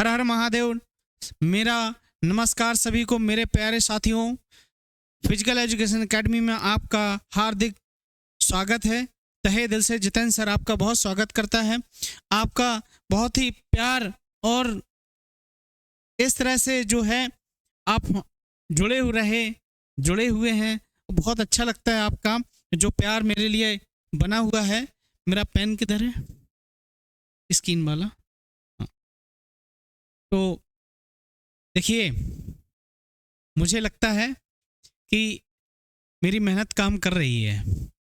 हर हर महादेव। मेरा नमस्कार सभी को, मेरे प्यारे साथियों। फिजिकल एजुकेशन एकेडमी में आपका हार्दिक स्वागत है। तहे दिल से जितेंद्र सर आपका बहुत स्वागत करता है। आपका बहुत ही प्यार और इस तरह से जो है आप जुड़े हुए हैं, बहुत अच्छा लगता है आपका जो प्यार मेरे लिए बना हुआ है। मेरा पेन किधर है? स्क्रीन वाला। हाँ। तो देखिए, मुझे लगता है कि मेरी मेहनत काम कर रही है,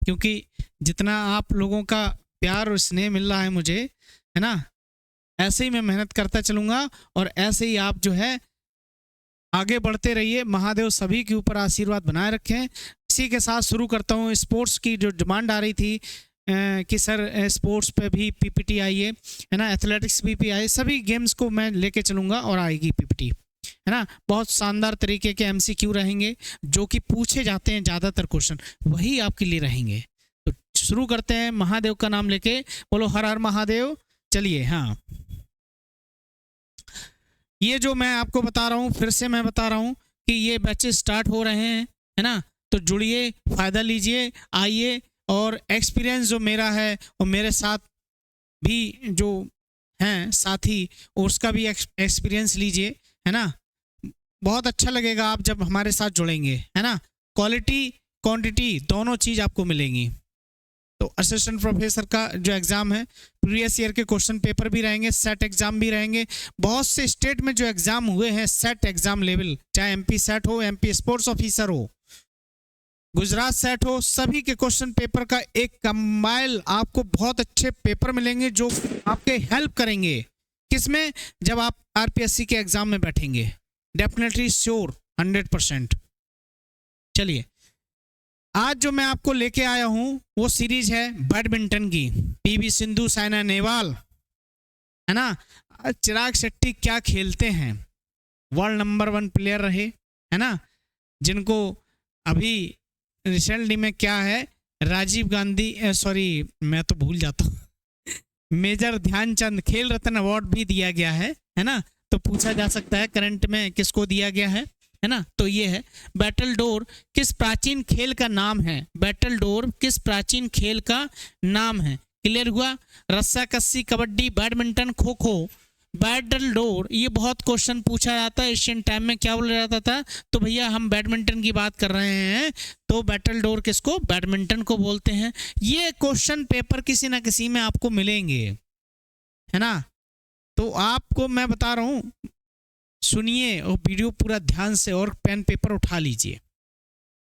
क्योंकि जितना आप लोगों का प्यार और स्नेह मिल रहा है मुझे, है ना, ऐसे ही मैं मेहनत करता चलूँगा और ऐसे ही आप जो है आगे बढ़ते रहिए। महादेव सभी के ऊपर आशीर्वाद बनाए रखें। इसी के साथ शुरू करता हूँ। स्पोर्ट्स की जो डिमांड आ रही थी कि सर स्पोर्ट्स पे भी पीपीटी आइए, है ना, एथलेटिक्स भी आए, सभी गेम्स को मैं लेके चलूँगा और आएगी पीपीटी, है ना। बहुत शानदार तरीके के एमसीक्यू रहेंगे जो कि पूछे जाते हैं, ज़्यादातर क्वेश्चन वही आपके लिए रहेंगे। तो शुरू करते हैं महादेव का नाम लेके। बोलो हर हर महादेव। चलिए, हाँ, ये जो मैं आपको बता रहा हूँ, फिर से मैं बता रहा हूँ कि ये बैचेस स्टार्ट हो रहे हैं, है ना। तो जुड़िए, फ़ायदा लीजिए, आइए। और एक्सपीरियंस जो मेरा है और मेरे साथ भी जो हैं साथी, उसका भी एक्सपीरियंस लीजिए, है ना। बहुत अच्छा लगेगा आप जब हमारे साथ जुड़ेंगे, है ना। क्वालिटी क्वांटिटी दोनों चीज़ आपको मिलेंगी। तो असिस्टेंट प्रोफेसर का जो एग्ज़ाम है, प्रीवियस ईयर के क्वेश्चन पेपर भी रहेंगे, सेट एग्ज़ाम भी रहेंगे। बहुत से स्टेट में जो एग्ज़ाम हुए हैं सेट एग्ज़ाम लेवल, चाहे एमपी सेट हो, एमपी स्पोर्ट्स ऑफिसर हो, गुजरात सेट हो, सभी के क्वेश्चन पेपर का एक कंबाइल आपको बहुत अच्छे पेपर मिलेंगे जो आपके हेल्प करेंगे। किसमें? जब आप आरपीएससी के एग्ज़ाम में बैठेंगे, डेफिनेटली श्योर 100%। चलिए, आज जो मैं आपको लेके आया हूं वो सीरीज है बैडमिंटन की। पीवी सिंधु, साइना नेहवाल, है ना। चिराग शेट्टी क्या खेलते हैं, वर्ल्ड नंबर 1 प्लेयर रहे, है ना। जिनको अभी रिसेंटली में क्या है, राजीव गांधी, सॉरी मैं तो भूल जाता हूँ, मेजर ध्यानचंद खेल रत्न अवार्ड भी दिया गया है ना। तो पूछा जा सकता है करंट में किसको दिया गया है ना। तो ये है बैटल डोर किस प्राचीन खेल का नाम है? बैटल डोर किस प्राचीन खेल का नाम है? क्लियर हुआ? रस्सा कस्सी, kabaddi, badminton, kho kho. Battle door, ये बहुत क्वेश्चन पूछा जाता है। एशियन टाइम में क्या बोला जाता था? तो भैया हम बैडमिंटन की बात कर रहे हैं, तो बैटल डोर किसको? बैडमिंटन को बोलते हैं। ये क्वेश्चन पेपर किसी ना किसी में आपको मिलेंगे, है ना। तो आपको मैं बता रहा हूँ, सुनिए और वीडियो पूरा ध्यान से, और पेन पेपर उठा लीजिए।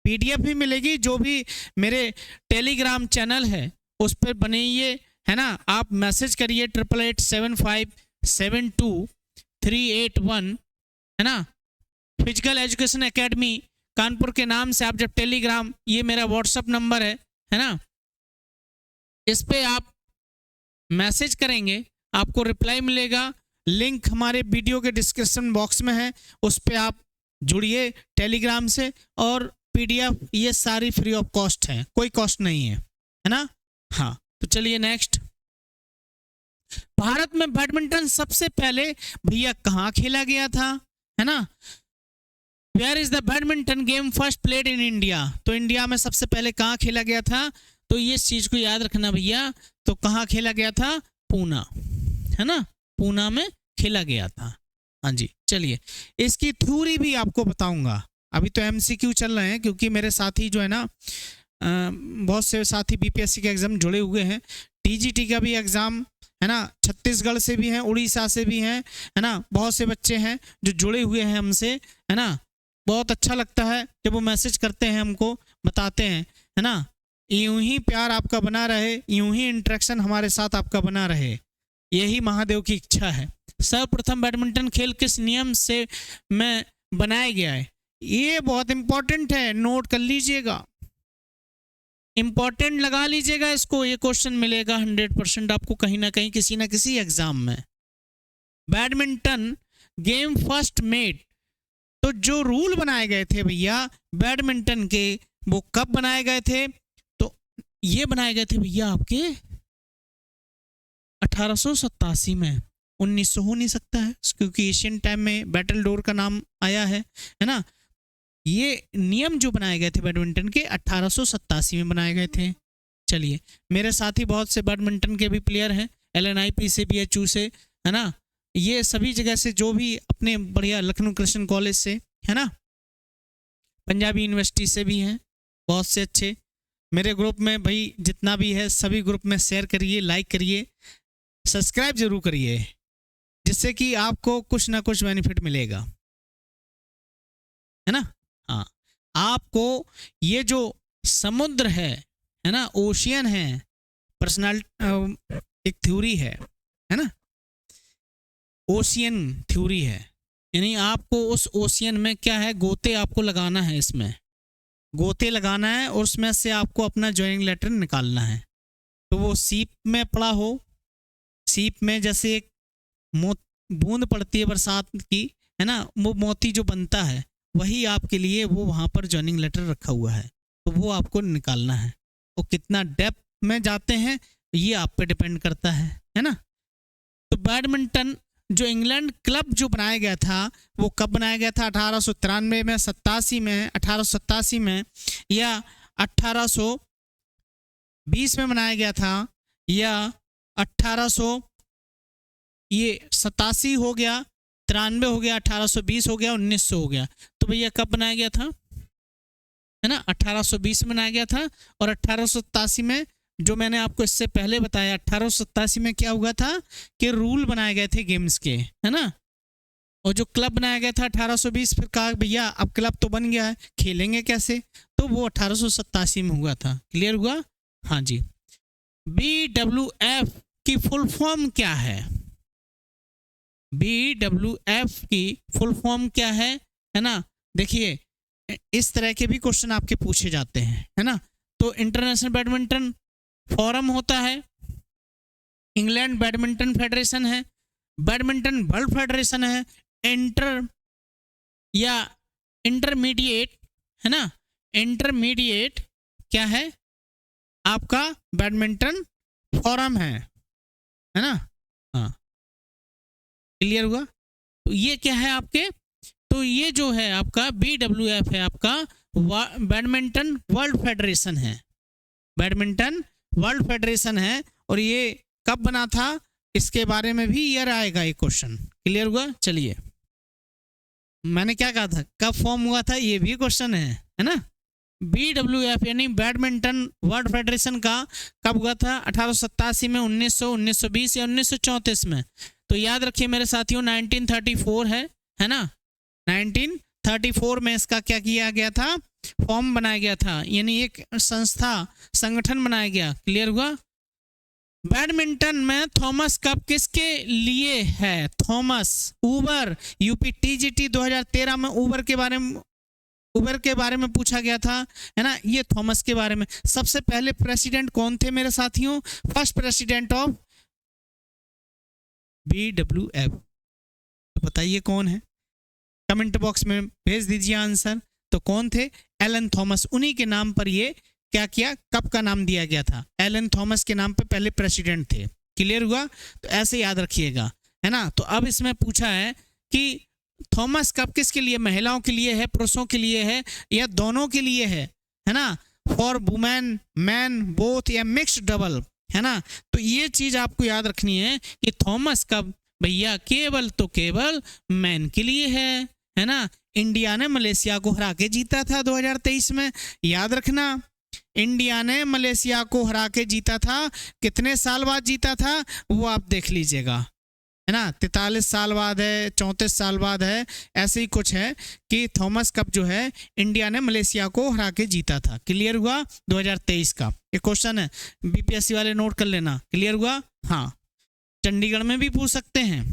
पीडीएफ भी मिलेगी, जो भी मेरे टेलीग्राम चैनल है उस पर बनाइए, है ना। आप मैसेज करिए 8887572381, है ना। फिजिकल एजुकेशन एकेडमी कानपुर के नाम से आप जब टेलीग्राम, ये मेरा व्हाट्सएप नंबर है ना, इस पे आप मैसेज करेंगे आपको रिप्लाई मिलेगा। लिंक हमारे वीडियो के डिस्क्रिप्शन बॉक्स में है, उस पे आप जुड़िए टेलीग्राम से। और पीडीएफ ये सारी फ्री ऑफ कॉस्ट है, कोई कॉस्ट नहीं है ना। हाँ, तो चलिए नेक्स्ट। भारत में बैडमिंटन सबसे पहले भैया कहाँ खेला गया था, है ना। Where is the badminton game first played in India? तो इंडिया में सबसे पहले कहाँ खेला गया था? तो ये चीज को याद रखना भैया। तो कहाँ खेला गया था? पूना, है ना, पूना में खेला गया था। हाँ जी, चलिए इसकी थ्योरी भी आपको बताऊंगा। अभी तो एमसीक्यू चल रहे हैं, क्योंकि मेरे साथी जो है ना, बहुत से साथी बीपीएससी के एग्जाम जुड़े हुए हैं। टीजीटी का भी एग्जाम, है ना, छत्तीसगढ़ से भी हैं, उड़ीसा से भी हैं, है ना। बहुत से बच्चे हैं जो जुड़े हुए हैं हमसे, है ना। बहुत अच्छा लगता है जब वो मैसेज करते हैं, हमको बताते हैं, है ना। यूं ही प्यार आपका बना रहे, यूं ही इंटरेक्शन हमारे साथ आपका बना रहे, यही महादेव की इच्छा है। सर्वप्रथम बैडमिंटन खेल किस नियम से में बनाया गया है? ये बहुत इंपॉर्टेंट है, नोट कर लीजिएगा, इंपॉर्टेंट लगा लीजिएगा इसको। ये क्वेश्चन मिलेगा 100% आपको कहीं ना कहीं, किसी ना किसी एग्जाम में। बैडमिंटन गेम फर्स्ट मेड, तो जो रूल बनाए गए थे भैया बैडमिंटन के, वो कब बनाए गए थे? तो ये बनाए गए थे भैया आपके 1887 में। 1900 हो नहीं सकता है, क्योंकि एशियन टाइम में बैटल डोर का नाम आया है ना। ये नियम जो बनाए गए थे बैडमिंटन के 1887 में बनाए गए थे। चलिए, मेरे साथ ही बहुत से बैडमिंटन के भी प्लेयर हैं, LNIP से, BHU से, है ना, ये सभी जगह से, जो भी अपने बढ़िया लखनऊ कृष्ण कॉलेज से, है ना, पंजाबी यूनिवर्सिटी से भी हैं बहुत से अच्छे। मेरे ग्रुप में भाई जितना भी है सभी ग्रुप में शेयर करिए, लाइक करिए, सब्सक्राइब जरूर करिए, जिससे कि आपको कुछ ना कुछ बेनिफिट मिलेगा, है ना। हाँ, आपको ये जो समुद्र है ना, ओशियन है, पर्सनल एक थ्योरी है ना, ओशियन थ्योरी है, यानी आपको उस ओशियन में क्या है, गोते आपको लगाना है, इसमें गोते लगाना है और उसमें से आपको अपना ज्वाइनिंग लेटर निकालना है। तो वो सीप में पड़ा हो, सीप में जैसे एक बूंद पड़ती है बरसात की, है ना, वो मोती जो बनता है, वही आपके लिए वो वहाँ पर ज्वाइनिंग लेटर रखा हुआ है, तो वो आपको निकालना है। वो कितना डेप्थ में जाते हैं ये आप पे डिपेंड करता है ना। तो बैडमिंटन जो इंग्लैंड क्लब जो बनाया गया था, वो कब बनाया गया था? 1893 में, 87 में, 1887 में, या 1820 में बनाया गया था, या 1887 हो गया, 93 हो गया, 1820 हो गया, 1900 हो गया। तो भैया कब बनाया गया था, है ना, 1820 में बनाया गया था। और 1887 में, जो मैंने आपको इससे पहले बताया, 1887 में क्या हुआ था कि रूल बनाए गए थे गेम्स के, है ना। और जो क्लब बनाया गया था 1820, फिर कहा भैया अब क्लब तो बन गया है, खेलेंगे कैसे, तो वो 1887 में हुआ था। क्लियर हुआ? हाँ जी। BWF की फुल फॉर्म क्या है? BWF की फुल फॉर्म क्या है ना। देखिए, इस तरह के भी क्वेश्चन आपके पूछे जाते हैं, है ना। तो इंटरनेशनल बैडमिंटन फोरम होता है, इंग्लैंड बैडमिंटन फेडरेशन है, बैडमिंटन वर्ल्ड फेडरेशन है, इंटरमीडिएट, है ना, इंटरमीडिएट क्या है आपका, बैडमिंटन फोरम है ना। हाँ, क्लियर हुआ? तो ये क्या है आपके, तो ये जो है आपका BWF है आपका बैडमिंटन वर्ल्ड फेडरेशन है, बैडमिंटन वर्ल्ड फेडरेशन है। और ये कब बना था, इसके बारे में भी ईयर आएगा एक क्वेश्चन। क्लियर हुआ? चलिए, मैंने क्या कहा था, कब फॉर्म हुआ था, ये भी क्वेश्चन है ना। BWF यानी बैडमिंटन वर्ल्ड फेडरेशन का कब हुआ था? 1887 में, 1900, 1920 या 1934 में। तो याद रखिए मेरे साथियों, 1934 है ना, 1934 में इसका क्या किया गया था, फॉर्म बनाया गया था, यानी एक संस्था, संगठन बनाया गया। क्लियर हुआ? बैडमिंटन में थॉमस कप किसके लिए है? थॉमस ऊबर, UPTGT 2013 में ऊबर के बारे में पूछा गया था, है ना। ये थॉमस के बारे में। सबसे पहले प्रेसिडेंट कौन थे मेरे साथियों? फर्स्ट प्रेसिडेंट ऑफ BWF, तो बताइए कौन है, कमेंट बॉक्स में भेज दीजिए आंसर। तो कौन थे? Alan Thomas. उन्हीं के नाम पर ये क्या किया, कप का नाम दिया गया था। एलन थॉमस के नाम पे पहले प्रेसिडेंट थे। क्लियर हुआ? तो ऐसे याद रखिएगा, है ना। तो अब इसमें पूछा है कि थॉमस कप किसके लिए, महिलाओं के लिए है, पुरुषों के लिए है, या दोनों के लिए है ना, फॉर वुमेन, मैन, बोथ, या मिक्स्ड डबल, है ना। तो ये चीज आपको याद रखनी है कि थॉमस कप भैया केवल तो केवल मैन के लिए है ना। इंडिया ने मलेशिया को हरा के जीता था 2023 में, याद रखना। इंडिया ने मलेशिया को हरा के जीता था। कितने साल बाद जीता था वो आप देख लीजिएगा, है ना। 43 साल बाद है, 34 साल बाद है, ऐसे ही कुछ है कि थॉमस कप जो है इंडिया ने मलेशिया को हरा के जीता था। क्लियर हुआ? 2023 का एक क्वेश्चन है, BPSC वाले नोट कर लेना। क्लियर हुआ? हाँ, चंडीगढ़ में भी पूछ सकते हैं।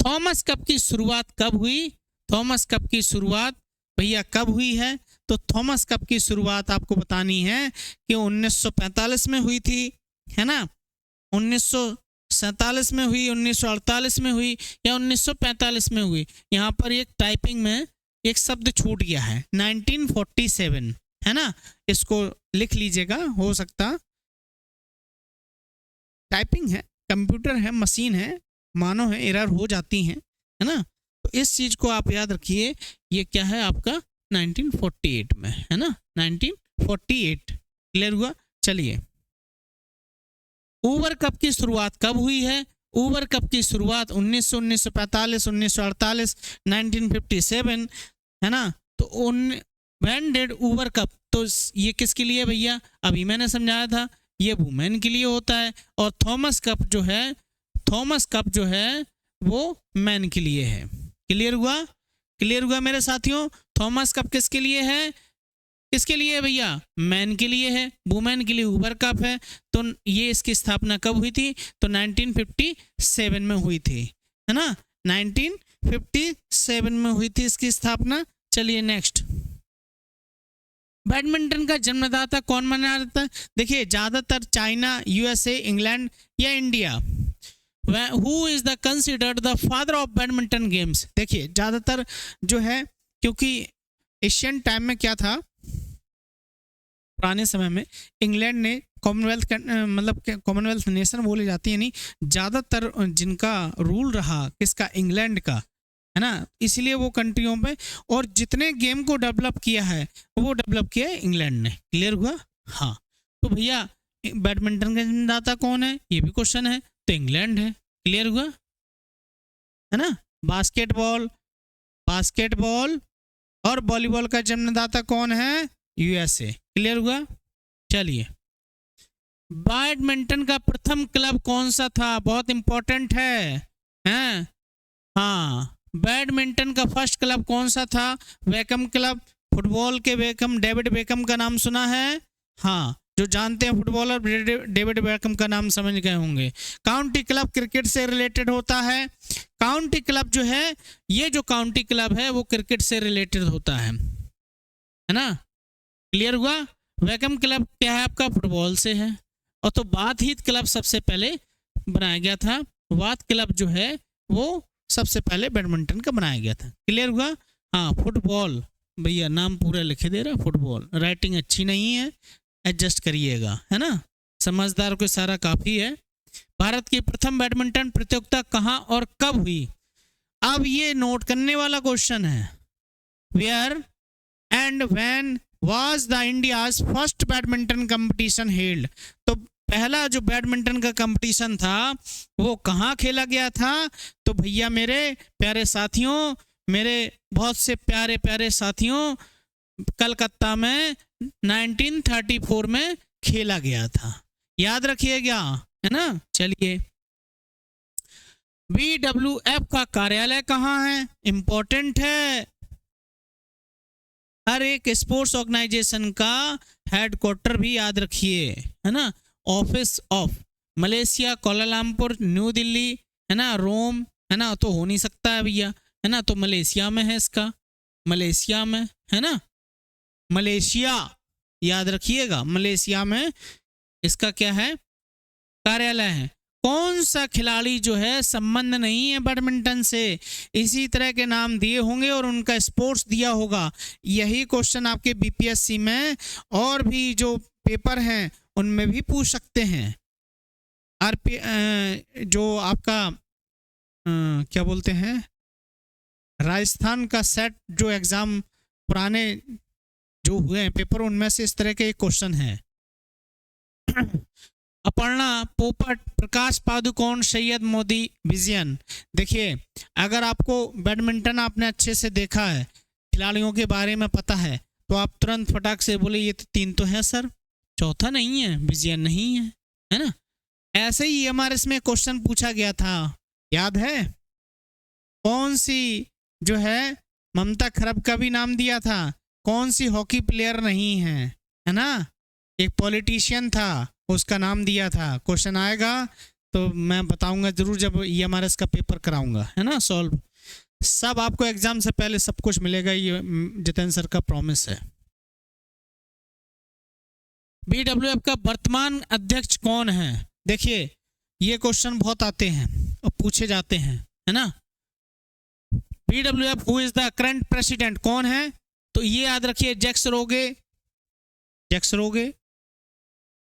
थॉमस कप की शुरुआत कब हुई? थॉमस कप की शुरुआत भैया कब हुई है? तो थॉमस कप की शुरुआत आपको बतानी है कि 1945 में हुई थी, है ना। 1947 में हुई, 1948 में हुई, या 1945 में हुई। यहाँ पर एक टाइपिंग में एक शब्द छूट गया है, 1947, है ना। इसको लिख लीजिएगा, हो सकता टाइपिंग है, कंप्यूटर है, मशीन है, मानो है, एरर हो जाती हैं, है ना। तो इस चीज को आप याद रखिए, ये क्या है आपका 1948 में, है ना, 1948। क्लियर हुआ। चलिए, उबर कप की शुरुआत कब हुई है? उबर कप की शुरुआत 1945, 1948, 1957, है ना। तो व्हेन डिड उबर कप, तो ये किसके लिए भैया? अभी मैंने समझाया था, ये वुमेन के लिए होता है। और थॉमस कप जो है वो मैन के लिए है। क्लियर हुआ? क्लियर हुआ मेरे साथियों? थॉमस कप किसके लिए है? किसके लिए है भैया? मैन के लिए है। वुमेन के लिए उबर कप है। तो ये इसकी स्थापना कब हुई थी? तो 1957 में हुई थी, है ना, 1957 में हुई थी इसकी स्थापना। चलिए नेक्स्ट, बैडमिंटन का जन्मदाता कौन माना जाता है? देखिए, ज्यादातर चाइना, यूएसए, इंग्लैंड या India. Who is the considered the father of badminton games? देखिए, ज्यादातर जो है, क्योंकि एशियन टाइम में क्या था, पुराने समय में इंग्लैंड ने कॉमनवेल्थ, मतलब कॉमनवेल्थ नेशन बोली जाती है, नहीं, ज्यादातर जिनका रूल रहा किसका? इंग्लैंड का, है ना। इसलिए वो कंट्रियों पे, और जितने गेम को डेवलप किया है वो डेवलप किया है इंग्लैंड ने। क्लियर हुआ? हाँ। तो भैया बैडमिंटन का जन्मदाता कौन है? ये भी क्वेश्चन है, तो इंग्लैंड है। क्लियर हुआ, है ना। बास्केटबॉल और वॉलीबॉल का जन्मदाता कौन है? यूएसए। क्लियर हुआ। चलिए, बैडमिंटन का प्रथम क्लब कौन सा था? बहुत इंपॉर्टेंट है, हैं? हाँ, बैडमिंटन का फर्स्ट क्लब कौन सा था? Become club. फुटबॉल के बेकम, डेविड बेकम का नाम सुना है? हाँ, जो जानते हैं फुटबॉलर डेविड बेकम का नाम समझ गए होंगे। काउंटी क्लब क्रिकेट से रिलेटेड होता है। काउंटी क्लब जो है, ये जो काउंटी क्लब है वो क्रिकेट से रिलेटेड होता है ना। क्लियर हुआ। वेकम क्लब क्या है आपका? फुटबॉल से है। और तो बाथ हीथ क्लब सबसे पहले बनाया गया था। बाथ क्लब जो है वो सबसे पहले बैडमिंटन का बनाया गया था। क्लियर हुआ। हाँ, फुटबॉल, भैया नाम पूरा लिखे दे रहा, फुटबॉल। राइटिंग अच्छी नहीं है, एडजस्ट करिएगा, है ना। समझदार को सारा काफी है। भारत की प्रथम बैडमिंटन प्रतियोगिता कहाँ और कब हुई? अब ये नोट करने वाला क्वेश्चन है। Where and when was the India's first badminton competition held? तो पहला जो बैडमिंटन का कंपटीशन था वो कहाँ खेला गया था? तो भैया मेरे प्यारे साथियों, मेरे बहुत से प्यारे प्यारे साथियों, कलकत्ता में 1934 में खेला गया था। याद रखिएगा, है ना। चलिए, BWF का कार्यालय कहाँ है? इंपॉर्टेंट है। हर एक स्पोर्ट्स ऑर्गेनाइजेशन का हेडक्वार्टर भी याद रखिए, है ना। Office of Malaysia, Kuala Lumpur, new Delhi, है ना, रोम, है ना। तो हो नहीं सकता है भैया, है ना। तो मलेशिया में है इसका, मलेशिया में, है ना। मलेशिया याद रखिएगा, मलेशिया में इसका क्या है? कार्यालय है। कौन सा खिलाड़ी जो है संबंध नहीं है बैडमिंटन से? इसी तरह के नाम दिए होंगे और उनका स्पोर्ट्स दिया होगा। यही क्वेश्चन आपके बीपीएससी में और भी जो पेपर हैं उनमें भी पूछ सकते हैं। जो आपका क्या बोलते हैं, राजस्थान का सेट जो एग्जाम पुराने जो हुए हैं पेपर, उनमें से इस तरह के एक क्वेश्चन है। अपर्णा, पोपट, प्रकाश पादुकोण, सैयद मोदी, विजयन। देखिए, अगर आपको बैडमिंटन आपने अच्छे से देखा है, खिलाड़ियों के बारे में पता है, तो आप तुरंत फटाक से बोले ये तो 3 तो है सर, चौथा नहीं है, विजयन नहीं है ना। ऐसे ही हमारे इसमें क्वेश्चन पूछा गया था, याद है? कौन सी जो है ममता खरब का भी नाम दिया था, कौन सी हॉकी प्लेयर नहीं है ना। एक पॉलिटिशियन था, उसका नाम दिया था। क्वेश्चन आएगा तो मैं बताऊंगा जरूर जब ये हमारा इसका पेपर कराऊंगा, है ना, सॉल्व। सब आपको एग्जाम से पहले सब कुछ मिलेगा, ये जितेंद्र सर का प्रॉमिस है। BWF का वर्तमान अध्यक्ष कौन है? देखिए, ये क्वेश्चन बहुत आते हैं और पूछे जाते हैं, है ना। BWF who is the current president, कौन है? तो ये याद रखिए, जैक्स रोगे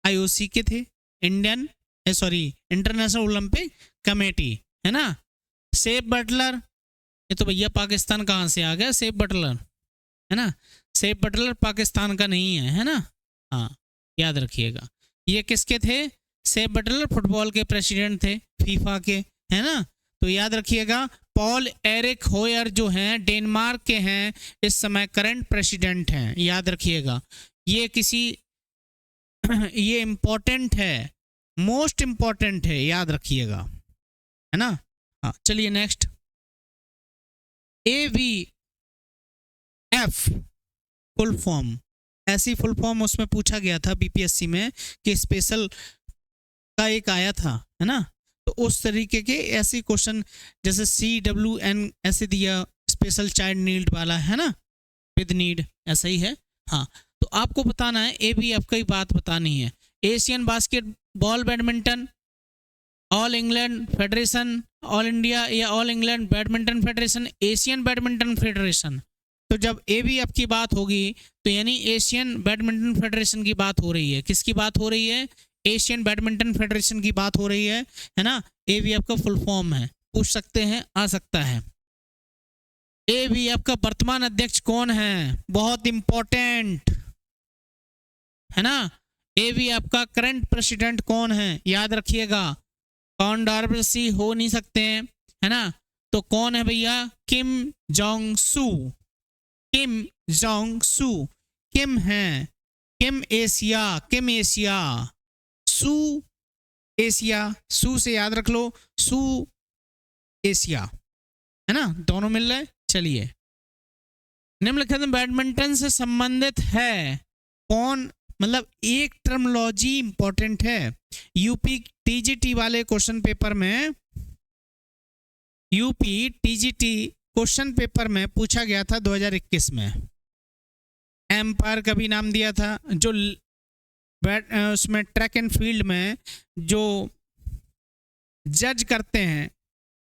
IOC के थे, Indian sorry international Olympic committee, है ना। सेप बटलर, ये तो भैया पाकिस्तान कहाँ से आ गया सेप बटलर, है ना। सेप बटलर पाकिस्तान का नहीं है ना। हाँ याद रखिएगा। ये किसके थे? सेप बटलर फुटबॉल के प्रेसिडेंट थे फीफा के, है ना। तो याद रखिएगा पॉल एरिक होयर जो हैं डेनमार्क के हैं, इस समय करंट प्रेसिडेंट हैं, याद रखिएगा। ये इंपॉर्टेंट है, मोस्ट इंपॉर्टेंट है, याद रखिएगा, है ना। हाँ चलिए नेक्स्ट। AVF फुल फॉर्म, ऐसी फुल फॉर्म उसमें पूछा गया था बीपीएससी में कि स्पेशल का एक आया था, है ना। तो उस तरीके के ऐसे क्वेश्चन जैसे CWN ऐसे दिया, स्पेशल चाइल्ड नीड वाला, है ना, विद नीड, ऐसा ही है। हाँ तो आपको बताना है AVF की बात बतानी है। Asian basketball badminton, all England federation, all India या all England badminton federation, Asian badminton federation. तो जब AVF की बात होगी तो यानी एशियन बैडमिंटन फेडरेशन की बात हो रही है। किसकी बात हो रही है? एशियन बैडमिंटन फेडरेशन की बात हो रही है ना। AVF का फुल फॉर्म है, पूछ सकते हैं, आ सकता है। AVF का वर्तमान अध्यक्ष कौन है? बहुत इंपॉर्टेंट, है ना। AVF का करंट प्रेसिडेंट कौन है? याद रखिएगा, कॉन्ट्रोवर्सी हो नहीं सकते हैं, है ना। तो कौन है भैया? किम जोंग सू, किम जोंग सू, किम है, किम एशिया, किम एशिया, सू एशिया, सू से याद रख लो, सू एशिया, है ना, दोनों मिल रहे। चलिए निम्नलिखित में बैडमिंटन से संबंधित है कौन, मतलब एक टर्मोलॉजी इंपॉर्टेंट है। यूपी TGT वाले क्वेश्चन पेपर में, यूपी TGT क्वेश्चन पेपर में पूछा गया था 2021 में। एम्पायर का भी नाम दिया था, जो उसमें ट्रैक एंड फील्ड में जो जज करते हैं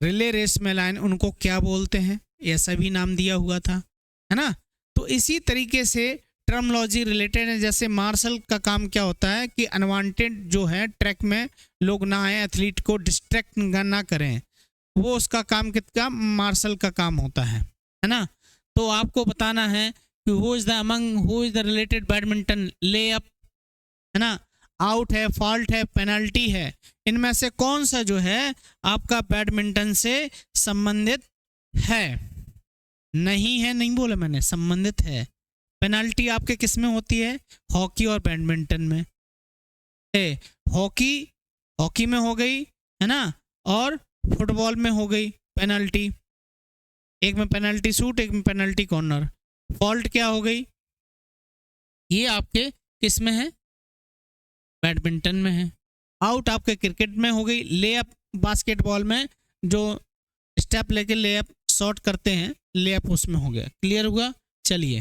रिले रेस में लाइन, उनको क्या बोलते हैं, ऐसा भी नाम दिया हुआ था, है ना। तो इसी तरीके से टर्मोलॉजी रिलेटेड है। जैसे मार्शल का काम क्या होता है कि अनवांटेड जो है ट्रैक में लोग ना आए, एथलीट को डिस्ट्रैक्ट ना करें, वो उसका काम कितना मार्शल का काम होता है ना। तो आपको बताना है कि who is the related badminton ले अप, है ना, आउट है, फॉल्ट है, पेनल्टी है, इनमें से कौन सा जो है आपका बैडमिंटन से संबंधित है? नहीं है, नहीं बोला मैंने, संबंधित है। पेनल्टी आपके किस में होती है? हॉकी और बैडमिंटन में। हॉकी में हो गई, है ना, और फुटबॉल में हो गई पेनल्टी, एक में पेनल्टी शूट, एक में पेनल्टी कॉर्नर। फॉल्ट क्या हो गई? ये आपके किस में है? बैडमिंटन में है। आउट आपके क्रिकेट में हो गई। लेअप बास्केटबॉल में जो स्टेप लेके लेअप शॉट करते हैं, लेअप उसमें हो गया। क्लियर हुआ? चलिए,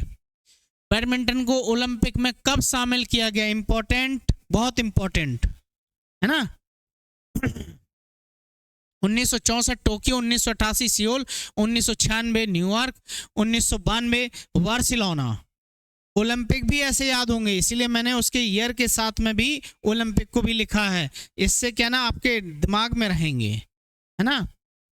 बैडमिंटन को ओलंपिक में कब शामिल किया गया? इंपॉर्टेंट, बहुत इंपॉर्टेंट, है ना। 1964 Tokyo, 1988 Seoul, 1996 New York, 1992 Barcelona. Olympic भी ऐसे याद होंगे, इसीलिए मैंने उसके ईयर के साथ में भी ओलंपिक को भी लिखा है। इससे क्या ना आपके दिमाग में रहेंगे, है ना।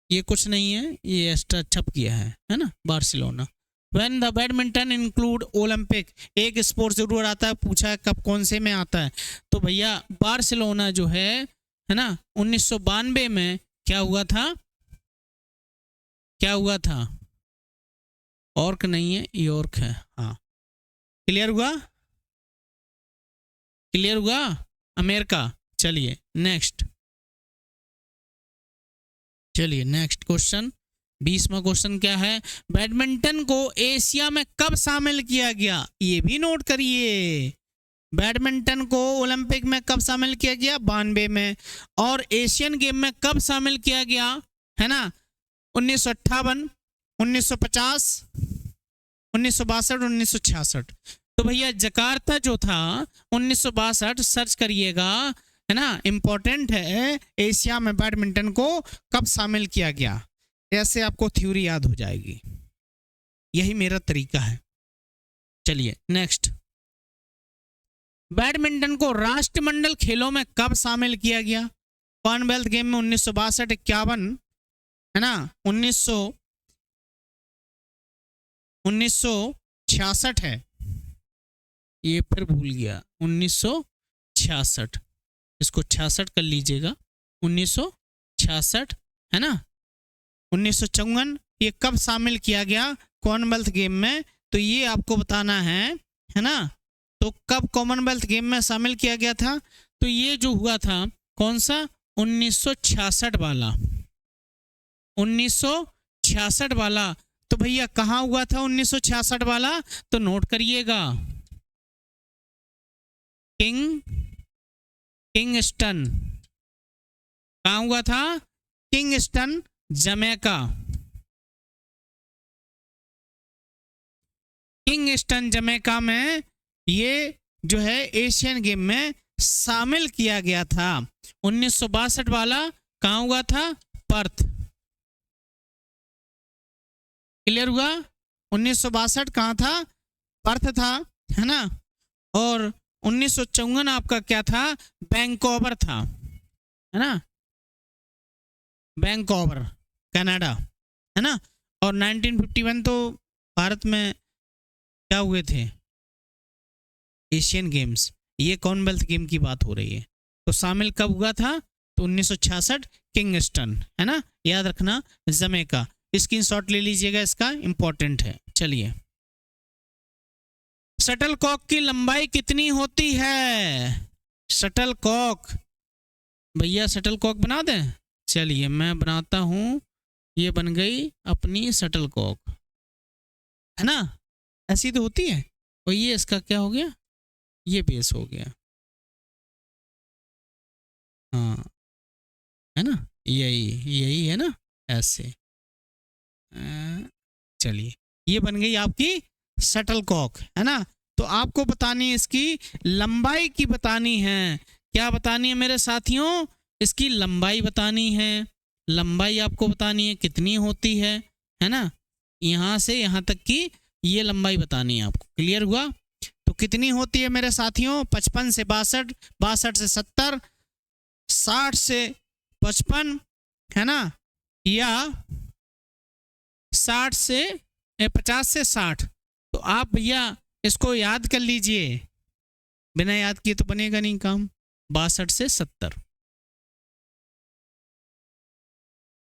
ये कुछ नहीं है, ये एक्स्ट्रा छप किया है ना। Barcelona. When the badminton include Olympic, एक स्पोर्ट जरूर आता है, पूछा है कब कौन से में आता है, तो भैया बार्सिलोना जो है ना, 1992 में क्या हुआ था? क्या हुआ था? ऑर्क नहीं है, यॉर्क है। हाँ क्लियर हुआ? क्लियर हुआ? अमेरिका। चलिए नेक्स्ट, चलिए नेक्स्ट क्वेश्चन, 20वां क्वेश्चन क्या है? बैडमिंटन को एशिया में कब शामिल किया गया? ये भी नोट करिए। बैडमिंटन को ओलंपिक में कब शामिल किया गया? 92 में। और एशियन गेम में कब शामिल किया गया, है ना? 1958, 1950, 1962, 1966। तो भैया जकार्ता जो था 1962, सर्च करिएगा, है ना, इंपॉर्टेंट है। एशिया में बैडमिंटन को कब शामिल किया गया, ऐसे आपको थ्योरी याद हो जाएगी। यही मेरा तरीका है। चलिए नेक्स्ट, बैडमिंटन को राष्ट्रमंडल खेलों में कब शामिल किया गया? कॉमनवेल्थ गेम में 1962, 51, है ना, 1966 है, ये फिर भूल गया, 1966, इसको 66 कर लीजिएगा, 1966, है ना। 1954 ये कब शामिल किया गया कॉमनवेल्थ गेम में, तो ये आपको बताना है ना। तो कब कॉमनवेल्थ गेम में शामिल किया गया था, तो ये जो हुआ था कौन सा, 1966 वाला, 1966 वाला। तो भैया कहाँ हुआ था 1966 वाला, तो नोट करिएगा, किंगस्टन, कहाँ हुआ था, किंगस्टन, जमैका, किंगस्टन जमैका में ये जो है एशियन गेम में शामिल किया गया था। 1962 वाला कहाँ हुआ था, पर्थ, क्लियर हुआ। 1962 कहाँ था, पर्थ था, है ना। और 1954 आपका क्या था, वैंकूवर था, है ना, वैंकूवर, कनाडा, है ना। और 1951 तो भारत में क्या हुए थे, एशियन गेम्स, ये कॉमनवेल्थ गेम की बात हो रही है। तो शामिल कब हुआ था, तो 1966, किंगस्टन, है ना, याद रखना, जमैका, स्क्रीनशॉट ले लीजिएगा, इसका इंपॉर्टेंट है। चलिए, शटलकॉक की लंबाई कितनी होती है, शटलकॉक, भैया शटलकॉक बना दें, चलिए मैं बनाता हूं, ये बन गई अपनी शटलकॉक, है ना, ऐसी तो होती है। और ये इसका क्या हो गया, ये बेस हो गया, हाँ, है ना, यही है ना, ऐसे। चलिए, ये बन गई आपकी शटलकॉक, है ना। तो आपको बतानी है, इसकी लंबाई की बतानी है, क्या बतानी है मेरे साथियों, इसकी लंबाई बतानी है, लंबाई आपको बतानी है कितनी होती है ना, यहाँ से यहाँ तक की ये लंबाई बतानी है आपको, क्लियर हुआ। तो कितनी होती है मेरे साथियों, 55 से 62, 62 से 70, 60 से 55, है ना, या 60 से 50 से 60। तो आप भैया इसको याद कर लीजिए, बिना याद किए तो बनेगा नहीं काम, 62 से 70,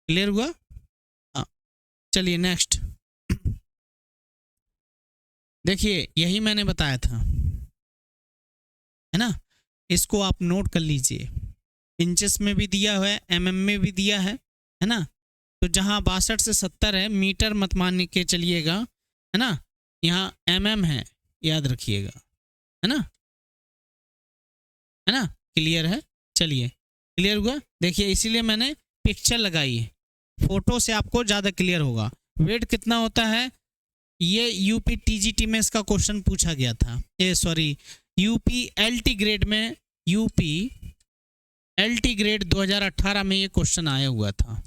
क्लियर हुआ। चलिए नेक्स्ट, देखिए यही मैंने बताया था, है ना, इसको आप नोट कर लीजिए, इंचेस में भी दिया हुआ है, mm में भी दिया है ना। तो जहां 62 से 70 है, मीटर मत मान के चलिएगा, है ना, यहाँ mm है, याद रखिएगा, है ना, क्लियर है। चलिए, क्लियर हुआ, देखिए इसीलिए मैंने पिक्चर लगाई है, फोटो से आपको ज़्यादा क्लियर होगा। वेट कितना होता है, ये यूपी टीजीटी में इसका क्वेश्चन पूछा गया था, ये सॉरी यूपी एलटी ग्रेड में, यूपी एलटी ग्रेड 2018 में ये क्वेश्चन आया हुआ था,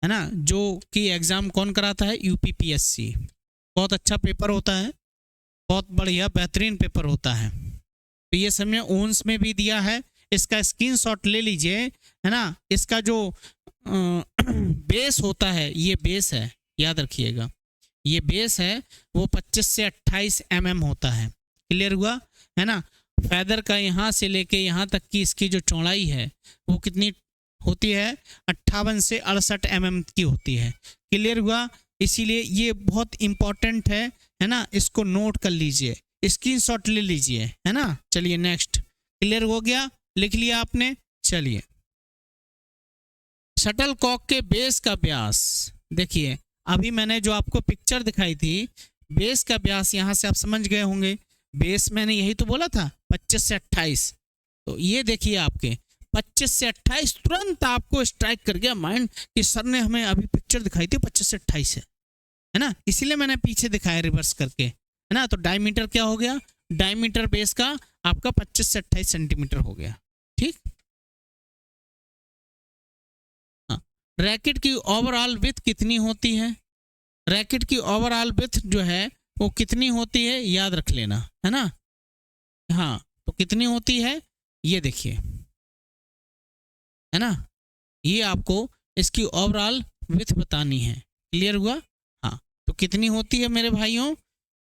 है ना, जो कि एग्जाम कौन कराता है, यूपीपीएससी। बहुत अच्छा पेपर होता है, बहुत बढ़िया बेहतरीन पेपर होता है। तो ये समय ओन्स में भी दिया है, इसका स्क्रीनशॉट ले लीजिए, है ना। इसका जो बेस होता है, ये बेस है, याद रखिएगा, ये बेस है वो 25 से 28 mm होता है, क्लियर हुआ, है ना। फैदर का यहाँ से लेके यहाँ तक की इसकी जो चौड़ाई है वो कितनी होती है, 58 से 68 mm की होती है, क्लियर हुआ। इसीलिए ये बहुत इंपॉर्टेंट है ना, इसको नोट कर लीजिए, स्क्रीनशॉट ले लीजिए, है ना। चलिए नेक्स्ट, क्लियर हो गया, लिख लिया आपने। चलिए, शटलकॉक के बेस का व्यास, देखिए अभी मैंने जो आपको पिक्चर दिखाई थी, बेस का व्यास यहाँ से आप समझ गए होंगे, बेस मैंने यही तो बोला था 25 से 28। तो ये देखिए आपके 25 से 28 तुरंत आपको स्ट्राइक कर गया माइंड कि सर ने हमें अभी पिक्चर दिखाई थी 25 से 28 है ना, इसीलिए मैंने पीछे दिखाया रिवर्स करके, है ना। तो डायमीटर क्या हो गया, डायमीटर बेस का आपका 25 से 28 सेंटीमीटर हो गया, ठीक। हाँ, रैकेट की ओवरऑल विड्थ कितनी होती है, रैकेट की ओवरऑल विड्थ जो है वो कितनी होती है, याद रख लेना, है ना। हाँ, तो कितनी होती है, ये देखिए है ना। ये आपको इसकी ओवरऑल विड्थ बतानी है। क्लियर हुआ? हाँ, तो कितनी होती है मेरे भाइयों,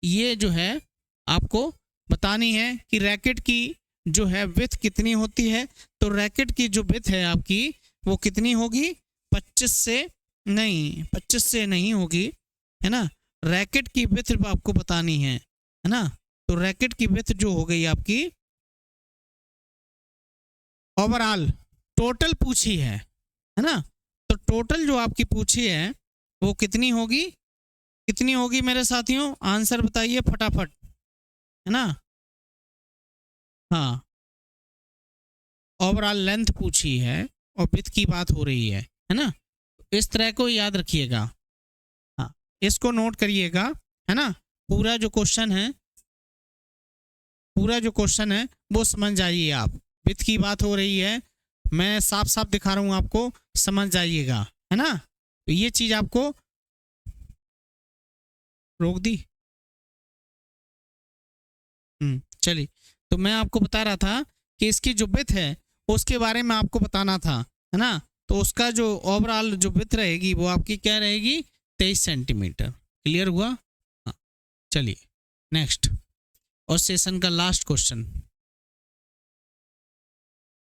ये जो है आपको बतानी है कि रैकेट की जो है विड्थ कितनी होती है। तो रैकेट की जो विड्थ है आपकी वो कितनी होगी, 25 से नहीं होगी, है ना। रैकेट की विड्थ आपको बतानी है ना। तो रैकेट की विड्थ जो हो गई आपकी ओवरऑल, टोटल पूछी है ना। तो टोटल जो आपकी पूछी है वो कितनी होगी, कितनी होगी मेरे साथियों, आंसर बताइए फटाफट, है ना। हाँ, ओवरऑल लेंथ पूछी है और विड्थ की बात हो रही है ना। इस तरह को याद रखिएगा, हाँ, इसको नोट करिएगा, है ना। पूरा जो क्वेश्चन है वो समझ जाइए आप। विड्थ की बात हो रही है, मैं साफ साफ दिखा रहा हूं आपको, समझ जाइएगा, है ना। तो ये चीज आपको रोक दी। चलिए, तो मैं आपको बता रहा था कि इसकी जो विड्थ है उसके बारे में आपको बताना था, है ना। तो उसका जो ओवरऑल जो विड्थ रहेगी वो आपकी क्या रहेगी, 23 सेंटीमीटर। क्लियर हुआ? हाँ, चलिए नेक्स्ट, और सेशन का लास्ट क्वेश्चन।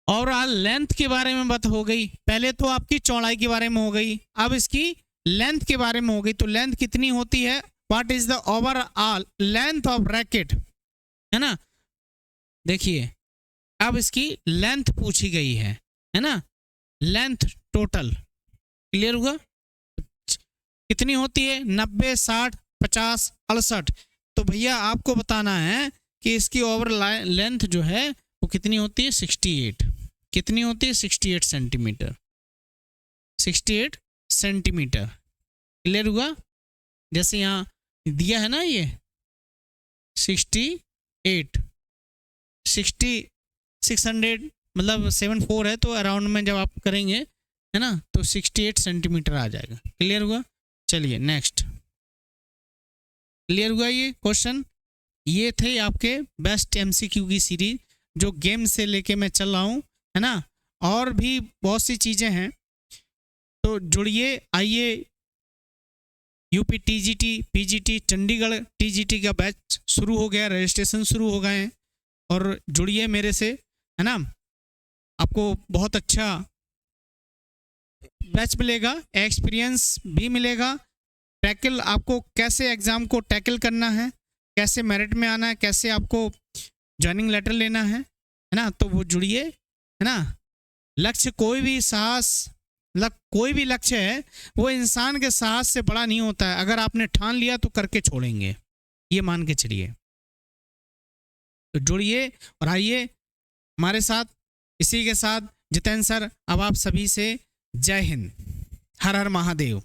ओवरऑल लेंथ के बारे में बात हो गई, पहले तो आपकी चौड़ाई के बारे में हो गई, अब इसकी लेंथ के बारे में हो गई। तो लेंथ कितनी होती है, what is the overall length of racket, है ना। देखिए, अब इसकी लेंथ पूछी गई है ना, लेंथ टोटल। क्लियर हुआ? कितनी होती है, 90, 60, 50, 68। तो भैया आपको बताना है कि इसकी ओवर लेंथ जो है वो कितनी होती है, 68। कितनी होती है, 68 सेंटीमीटर। 68 सेंटीमीटर। क्लियर हुआ? जैसे यहाँ दिया है ना, ये 68, 600 मतलब 74 है, तो अराउंड में जब आप करेंगे, है ना, तो 68 सेंटीमीटर आ जाएगा। क्लियर हुआ? चलिए नेक्स्ट। क्लियर हुआ ये क्वेश्चन? ये थे आपके बेस्ट एमसीक्यू की सीरीज जो गेम से लेके मैं चल रहा हूँ, है ना। और भी बहुत सी चीज़ें हैं, तो जुड़िए, आइए। UP TGT, PGT, Chandigarh TGT का बैच शुरू हो गया, रजिस्ट्रेशन शुरू हो गए हैं, और जुड़िए मेरे से, है ना। आपको बहुत अच्छा बैच मिलेगा, एक्सपीरियंस भी मिलेगा, टैकल आपको कैसे एग्ज़ाम को टैकल करना है, कैसे मेरिट में आना है, कैसे आपको ज्वाइनिंग लेटर लेना है ना। तो वो जुड़िए, है ना। लक्ष्य कोई भी साहस, कोई भी लक्ष्य है वो इंसान के साहस से बड़ा नहीं होता है। अगर आपने ठान लिया तो करके छोड़ेंगे, ये मान के चलिए। तो जुड़िए और आइए हमारे साथ। इसी के साथ जितेंद्र सर, अब आप सभी से जय हिंद, हर हर महादेव।